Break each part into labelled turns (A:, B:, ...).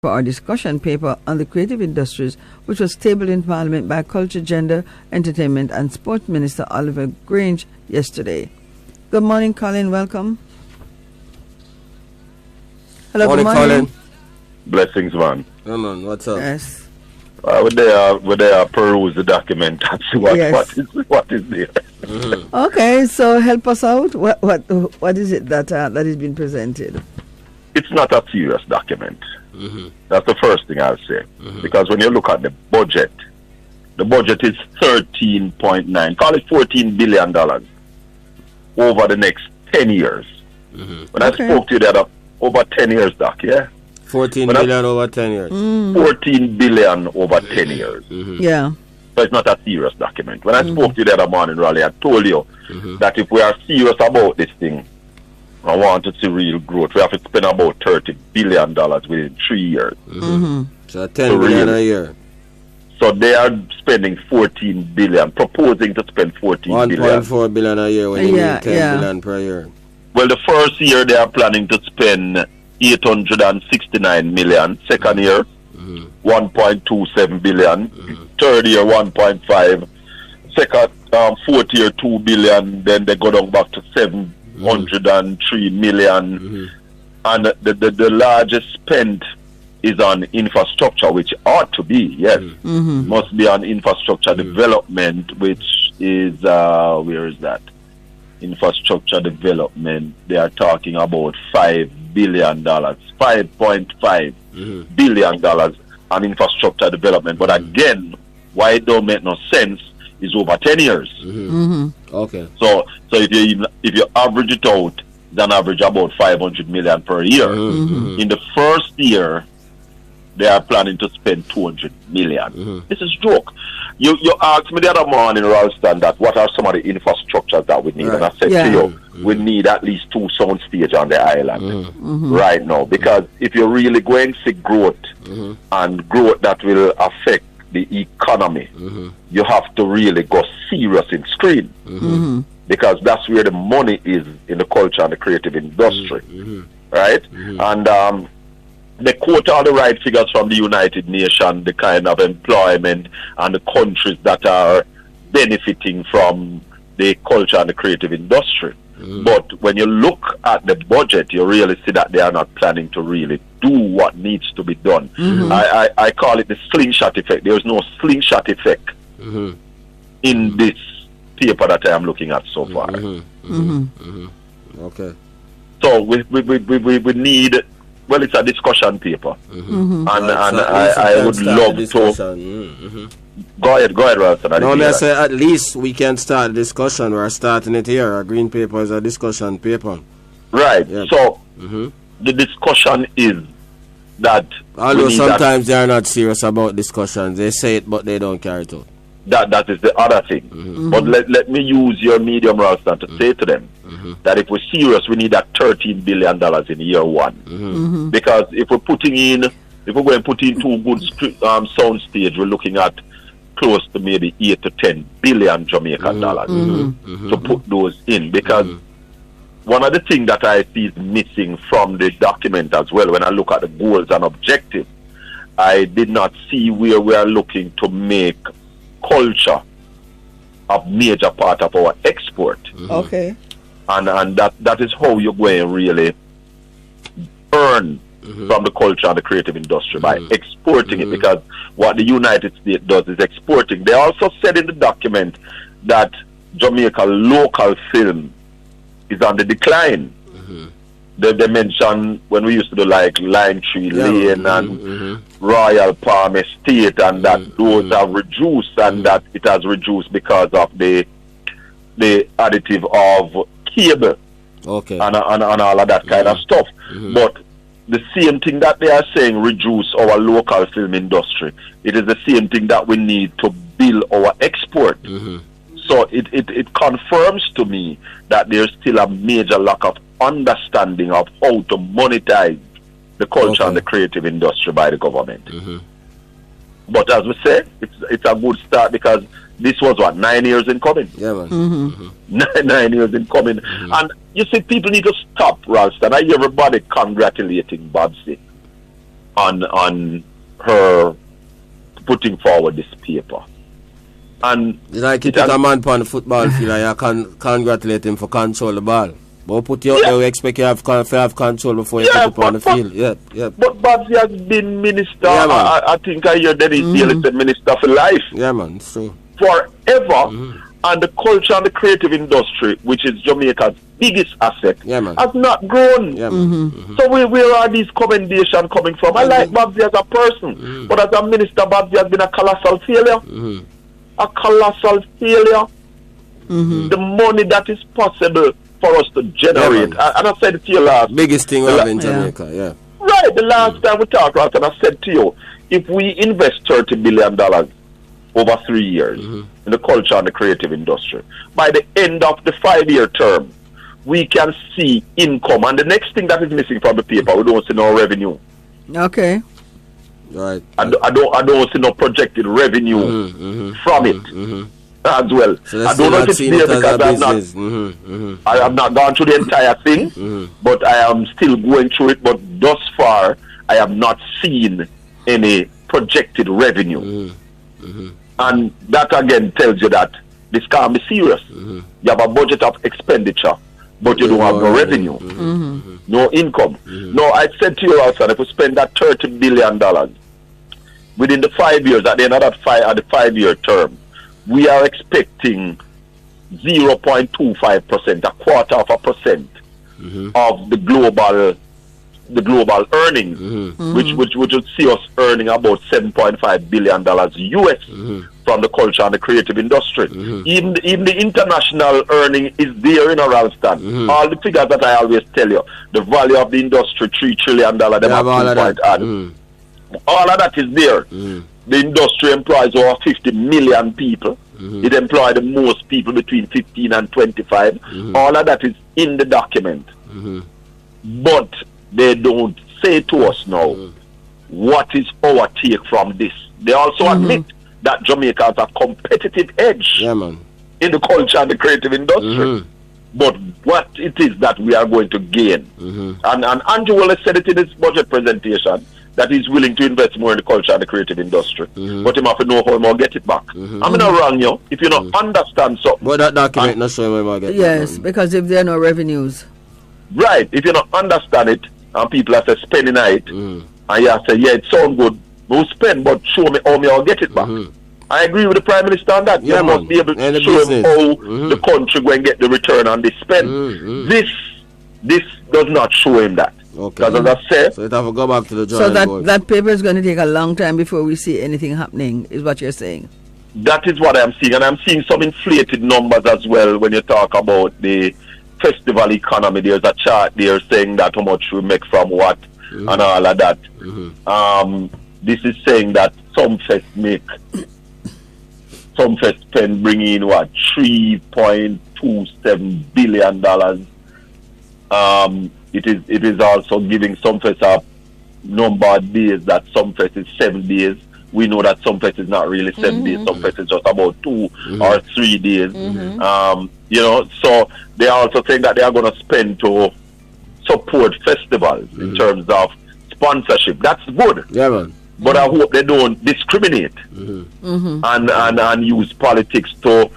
A: for our discussion paper on the creative industries, which was tabled in Parliament by Culture, Gender, Entertainment and Sport Minister Oliver Grange yesterday. Good morning, Colin. Welcome. Hello,
B: morning,
A: good morning.
B: Colin.
C: Blessings, man.
B: Come on, what's up?
A: Yes.
C: Would they peruse the document and see what is there?
B: Mm-hmm.
A: Okay, so help us out. What is it that is being presented?
C: It's not a serious document.
B: Mm-hmm.
C: That's the first thing I'll say.
B: Mm-hmm.
C: Because when you look at the budget is 13.9, call it $14 billion over the next 10 years.
B: Mm-hmm.
C: When I spoke to you the other, over 10 years, Doc, yeah?
B: 14 billion over 10 years.
C: 14 billion over 10 years.
B: Mm-hmm.
A: Yeah.
C: So it's not a serious document. When I spoke to you the other morning, Raleigh, I told you that if we are serious about this thing, I want to see real growth, we have to spend about $30 billion within 3 years.
B: Mm-hmm. So 10 billion a year.
C: So they are spending 14 billion, proposing to spend 14 billion.
B: 1.4 billion a year when you need 10 billion per year.
C: Well, the first year they are planning to spend 869 million. Second year, 1.27 billion. Third year, 1.5. Second, fourth year, 2 billion. Then they go down back to 703 million. And the largest spend is on infrastructure, which ought to be, yes. Must be on infrastructure development, which is, where is that? Infrastructure development, they are talking about $5 billion, $5.5 billion on infrastructure development. But again, why it don't make no sense is over 10 years.
B: Okay.
C: So if you average it out, then average about 500 million per year. In the first year, they are planning to spend 200 million. This is a joke. You asked me the other morning, Ralston, that what are some of the infrastructures that we need? Right. And I said to you, we need at least 2 sound stages on the island right now. Because if you're really going to see growth and growth that will affect the economy, you have to really go serious in screen. Because that's where the money is in the culture and the creative industry. Right? And they quote all the right figures from the United Nations, the kind of employment and the countries that are benefiting from the culture and the creative industry. But when you look at the budget, you really see that they are not planning to really do what needs to be done. I call it the slingshot effect. There is no slingshot effect in this paper that I am looking at so far.
B: Okay.
C: So we need... Well, it's a discussion paper, and I would love to. Go ahead, Ralston.
B: No, I say at least we can start the discussion. We're starting it here. A green paper is a discussion paper.
C: Right. Yep. So the discussion is that.
B: Although sometimes they are not serious about discussions, they say it but they don't carry it out.
C: That is the other thing. But let me use your medium, Ralston, to say to them that if we're serious, we need that $13 billion in year one. Because if we're going to put in 2 good sound stage, we're looking at close to maybe 8 to 10 billion Jamaican dollars to put those in. Because one of the things that I see is missing from the document as well, when I look at the goals and objectives, I did not see where we are looking to make culture a major part of our export.
A: Okay.
C: And that is how you're going to really earn from the culture and the creative industry, by exporting it, because what the United States does is exporting. They also said in the document that Jamaica local film is on the decline. They mentioned when we used to do like Lime Tree Lane and Royal Palm Estate, and that those have reduced, and that it has reduced because of the additive of cable and all of that kind of stuff. But the same thing that they are saying reduce our local film industry, it is the same thing that we need to build our export. So it confirms to me that there's still a major lack of understanding of how to monetize the culture and the creative industry by the government. But as we say, it's a good start, because this was 9 years in coming.
B: Yeah, man.
C: 9 years in coming. And you see, people need to stop, Ralston. I hear everybody congratulating Babsy on her putting forward this paper. And
B: like you put a man on the football field and you can congratulate him for control the ball. But put you out there, we expect you have control before you put on the field.
C: But Babsy has been minister. I think I hear that he's the minister for life.
B: Yeah, man, it's true.
C: Forever. And the culture and the creative industry, which is Jamaica's biggest asset, has not grown. So where are these commendations coming from? I like Babsy as a person, but as a minister, Babsy has been a colossal failure. A colossal failure. The money that is possible for us to generate, and I said it to you last.
B: Biggest thing we have in Jamaica,
C: Right, the last time we talked about it, and I said to you, if we invest $30 billion over 3 years in the culture and the creative industry, by the end of the 5-year term, we can see income. And the next thing that is missing from the paper, we don't see no revenue.
A: Okay.
B: Right.
C: I don't see no projected revenue from it as well.
B: So
C: I don't know if it's there because I have not gone through the entire thing, but I am still going through it. But thus far, I have not seen any projected revenue. And that again tells you that this can't be serious. You have a budget of expenditure, but you don't have no revenue, no income. No, I said to you also, if we spend that $30 billion within the 5 years, at the end of that 5-year term, we are expecting 0.25%, a quarter of a percent of the global earnings, which would see us earning about $7.5 billion US from the culture and the creative industry. Even the international earning is there in Ralston. All the figures that I always tell you, the value of the industry, $3 trillion, all of that is there. The industry employs over 50 million people. It employs the most people between 15 and 25. All of that is in the document. But they don't say to us now what is our take from this. They also admit that Jamaica has a competitive edge in the culture and the creative industry. But what it is that we are going to gain. And Andrew Wallace said it in his budget presentation, that he's willing to invest more in the culture and the creative industry. But he have to know how he will get it back. I'm not wrong, you. If you don't understand something.
B: But that document not showing how he will get it back.
A: Yes, because if there are no revenues.
C: Right, if you don't understand it, and people have to spending it, and you have to say, yeah, it sounds good, we'll spend, but show me how I'll get it back. I agree with the Prime Minister on that. You must be able to show him how the country going to get the return on this spend. This does not show him that.
B: Okay.
C: Because as I said,
B: so it have to go back to the drawing board.
A: So that paper is going to take a long time before we see anything happening, is what you're saying?
C: That is what I'm seeing. And I'm seeing some inflated numbers as well when you talk about the festival economy. There's a chart there saying that how much we make from what and all of that. This is saying that some fest can bring in what, $3.27 billion. It is also giving some fest a number of days that some fest is 7 days. We know that some fest is not really 7 days. Some fest is just about 2 or 3 days. You know, so they are also saying that they are going to spend to support festivals in terms of sponsorship. That's good.
B: Yeah, man.
C: But I hope they don't discriminate and use politics to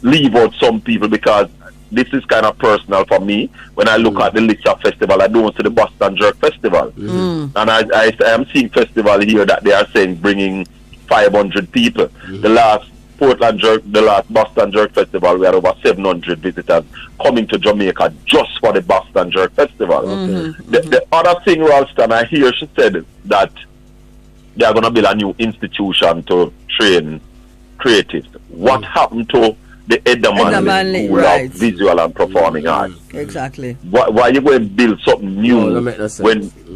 C: leave out some people, because this is kind of personal for me. When I look at the list of festival, I don't see the Boston Jerk Festival. And I am seeing festival here that they are saying bringing 500 people. The last Boston Jerk Festival, we had over 700 visitors coming to Jamaica just for the Boston Jerk Festival. The other thing, Ralston, I hear she said that they are going to build a new institution to train creatives. What happened to the Edaman School of Visual and Performing Arts?
A: Exactly.
C: Why are you going to build something new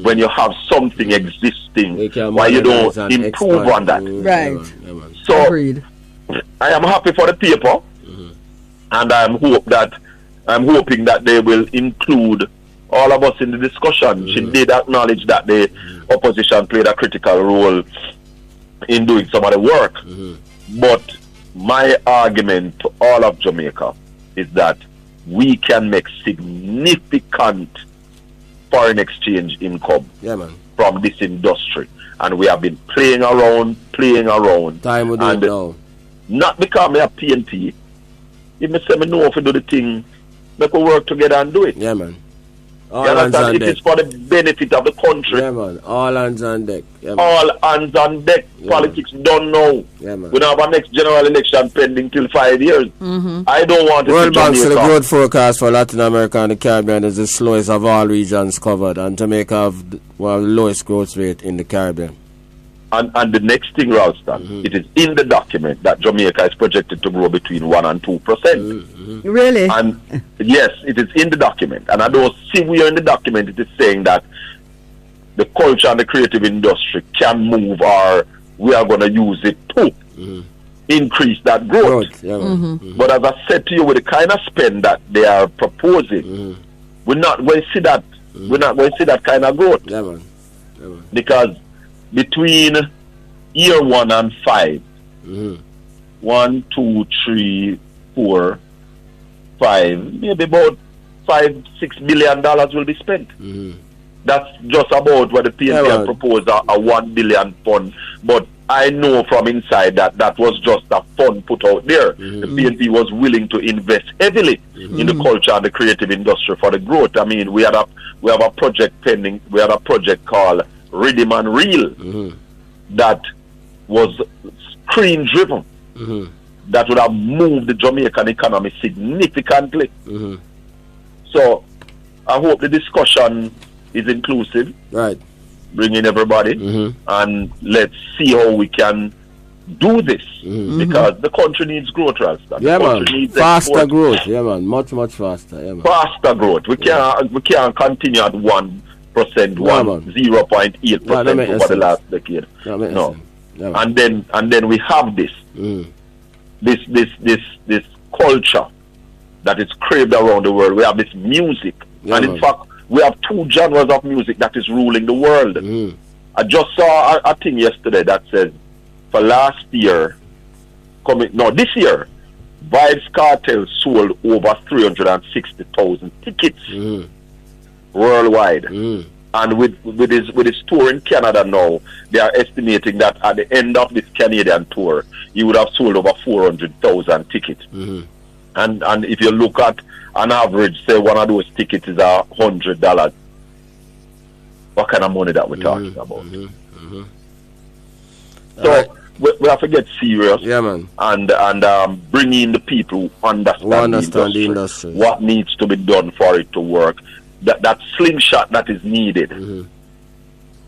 C: when you have something existing? Why you don't improve on that?
A: Right.
C: So
A: agreed.
C: I am happy for the paper, and I'm hoping that they will include all of us in the discussion. She did acknowledge that the opposition played a critical role in doing some of the work. But my argument to all of Jamaica is that we can make significant foreign exchange income from this industry. And we have been playing around.
B: Time we do it now.
C: Not because me a PNP. If me say me know if we do the thing, we can work together and do it.
B: Yeah, man.
C: You understand? It is for the benefit of the country.
B: Yeah, man. All hands on deck. Yeah,
C: all hands on deck. Yeah, politics don't know.
B: Yeah, man.
C: We don't have a next general election pending till 5 years. I don't want to
B: World Bank said the growth forecast for Latin America and the Caribbean is the slowest of all regions covered, and Jamaica have the lowest growth rate in the Caribbean.
C: And the next thing, Ralston, it is in the document that Jamaica is projected to grow between 1 and 2%.
A: Really?
C: And yes, it is in the document. And I don't see where in the document it is saying that the culture and the creative industry can move, or we are going to use it to increase that growth. But as I said to you, with the kind of spend that they are proposing, we're not going to see that. We're not going to see that kind of growth.
B: Yeah, man.
C: Because between year 1 and 5, 1, 2, 3, 4, 5, maybe about $5-6 billion will be spent. That's just about what the PNP proposed, a £1 billion fund. But I know from inside that that was just a fund put out there. The PNP was willing to invest heavily in the culture and the creative industry for the growth. I mean, we have a project pending. We had a project called Rhythm and Reel that was screen driven, that would have moved the Jamaican economy significantly. So I hope the discussion is inclusive,
B: right?
C: Bringing everybody, and let's see how we can do this, because the country needs growth, Ralston.
B: Yeah, man. Faster growth. Yeah, man. Much faster. Yeah, man.
C: Faster growth. We can't continue at 1%, 0.8% over the last decade. No. Yeah, and then we have this culture that is craved around the world. We have this music, and in fact, we have 2 genres of music that is ruling the world. I just saw a thing yesterday that says for last year, this year, Vibes Cartel sold over 360,000 tickets worldwide. And with his tour in Canada now, they are estimating that at the end of this Canadian tour, he would have sold over 400,000 tickets. And if you look at an average, say one of those tickets is $100. What kind of money that we're talking about? So we have to get serious,
B: man,
C: and bring in the people who understand the industry, what needs to be done for it to work. That slingshot that is needed.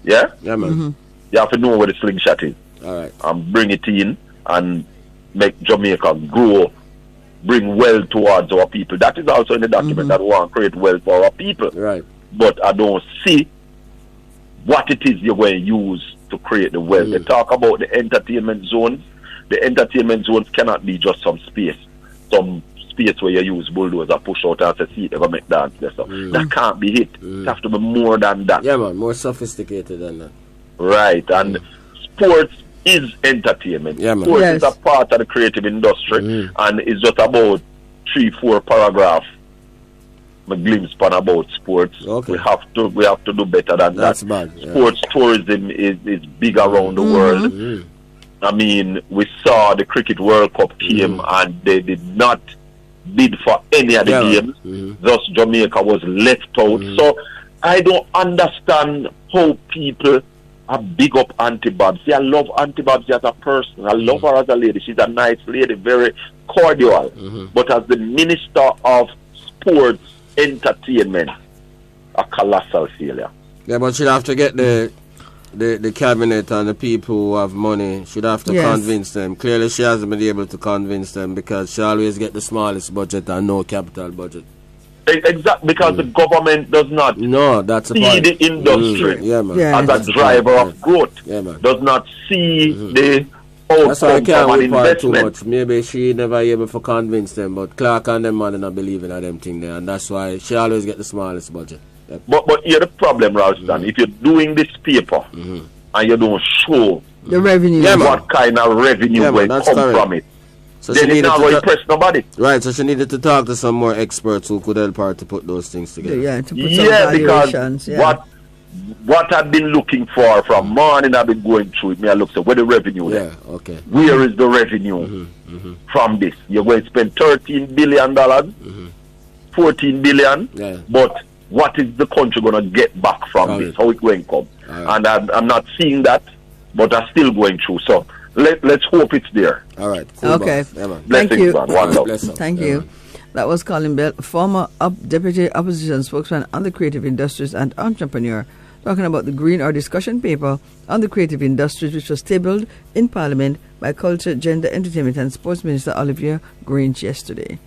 C: Yeah,
B: man.
C: You have to know where the slingshot is.
B: All right,
C: and bring it in and make Jamaica grow. Bring wealth towards our people. That is also in the document that we want to create wealth for our people.
B: Right.
C: But I don't see what it is you're going to use to create the wealth. They talk about the entertainment zones. The entertainment zones cannot be just some space where you use bulldozer, push out and say, see, they're going to make dance there. So that can't be it. It has to be more than that.
B: Yeah, man, more sophisticated than that.
C: Right. And sports is entertainment.
B: Yeah, man.
C: Sports is a part of the creative industry, and it's just about 3-4 paragraphs. A glimpse on about sports.
B: Okay.
C: We have to do better than
B: That's
C: that.
B: Bad. Yeah.
C: Sports tourism is big around the world. I mean, we saw the Cricket World Cup came and they did not bid for any of the games. Thus Jamaica was left out. So I don't understand how people are big up Auntie Babsy. I love Auntie Babsy as a person. I love her as a lady. She's a nice lady, very cordial. But as the Minister of Sports Entertainment, a colossal failure.
B: Yeah, but she'd have to get the cabinet and the people who have money. She'd have to convince them. Clearly she hasn't been able to convince them, because she always get the smallest budget and no capital budget.
C: Exactly, because the government does not see the industry as a driver of growth.
B: Yeah, man.
C: Does not see the outcome from an investment.
B: Too much. Maybe she never able to convince them, but Clark and them man not believing in them thing there, and that's why she always get the smallest budget. Yep.
C: But here's the problem, Ralston. If you're doing this paper and you don't show
A: the revenue,
C: what kind of revenue will come from it,
B: so
C: then it's not going to impress nobody.
B: Right, so she needed to talk to some more experts who could help her to put those things together.
A: Yeah, to put some
C: because what I've been looking for from morning, I've been going through it. Me, I look at where the revenue
B: Yeah,
C: there.
B: okay.
C: Where is the revenue from this? You're going to spend $13 billion, 14 billion,
B: Yeah.
C: but what is the country going to get back from this? How it going to come?
B: Right.
C: And I'm not seeing that, but I'm still going through. So let's hope it's there.
B: All right. Cool,
A: Okay.
B: boss. Yeah, man.
A: Thank
C: Blessings,
A: you.
C: man. One love.
B: Bless up.
A: Thank
B: Yeah,
A: you.
B: man.
A: That was Colin Bell, former Deputy Opposition Spokesman on the Creative Industries and Entrepreneur, talking about the green or discussion paper on the creative industries, which was tabled in Parliament by Culture, Gender, Entertainment and Sports Minister Olivia Grange yesterday.